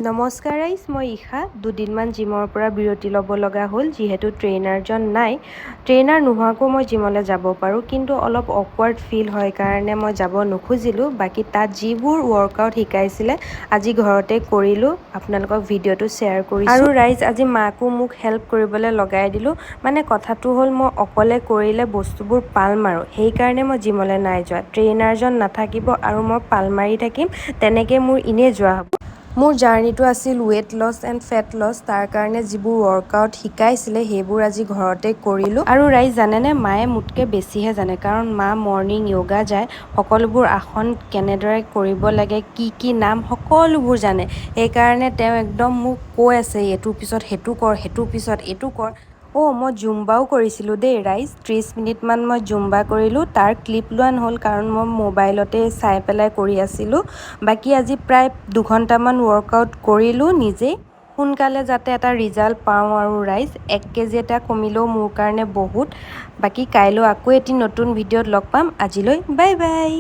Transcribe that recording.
নমস্কাৰ গাইজ, মই ইশা। দুদিনমান জিমৰ পৰা বিৰতি ল'ব লগা হ'ল যিহেতু ট্ৰেইনাৰজন নাই। ট্ৰেইনাৰ নোহোৱাকৈও মই জিমলৈ যাব পাৰোঁ, কিন্তু অলপ অকৱাৰ্ড ফিল হয় কাৰণে মই যাব নোখোজিলোঁ। বাকী তাত যিবোৰ ৱৰ্কআউট শিকাইছিলে আজি ঘৰতে কৰিলোঁ, আপোনালোকক ভিডিঅ'টো শ্বেয়াৰ কৰিছোঁ। আৰু ৰাইজ আজি মাকো মোক হেল্প কৰিবলৈ লগাই দিলোঁ। মানে কথাটো হ'ল মই অকলে কৰিলে বস্তুবোৰ পাল মাৰোঁ, সেইকাৰণে মই জিমলৈ নাই যোৱা। ট্ৰেইনাৰজন নাথাকিব আৰু মই পাল মাৰি থাকিম, তেনেকৈ মোৰ এনেই যোৱা হ'ব। মোৰ জাৰ্ণিটো আছিল weight loss and fat loss. তাৰ কাৰণে যিবোৰ ৱৰ্কআউট শিকাইছিলে সেইবোৰ আজি ঘৰতে কৰিলোঁ। আৰু ৰাইজ জানেনে, মায়ে মোতকৈ বেছিহে জানে, কাৰণ মা মৰ্ণিং য়োগা যায়। সকলোবোৰ আসন কেনেদৰে কৰিব লাগে, কি নাম, সকলোবোৰ জানে। সেইকাৰণে তেওঁ একদম মোক কৈ আছে এইটোৰ পিছত সেইটো কৰ, সেইটোৰ পিছত এইটো কৰ। মই জুম্বাও কৰিছিলোঁ দেই ৰাইজ। 30 মিনিটমান মই জুম্বা কৰিলোঁ। তাৰ ক্লিপ লোৱা নহ'ল কাৰণ মই মোবাইলতে চাই পেলাই কৰি আছিলোঁ। বাকী আজি প্ৰায় 2 ঘণ্টামান ৱৰ্কআউট কৰিলোঁ নিজেই, সোনকালে যাতে এটা ৰিজাল্ট পাওঁ। আৰু ৰাইজ 1 কেজি এটা কমিলেও মোৰ কাৰণে বহুত। বাকী কাইলৈ আকৌ এটি নতুন ভিডিঅ'ত লগ পাম। আজিলৈ বাই বাই।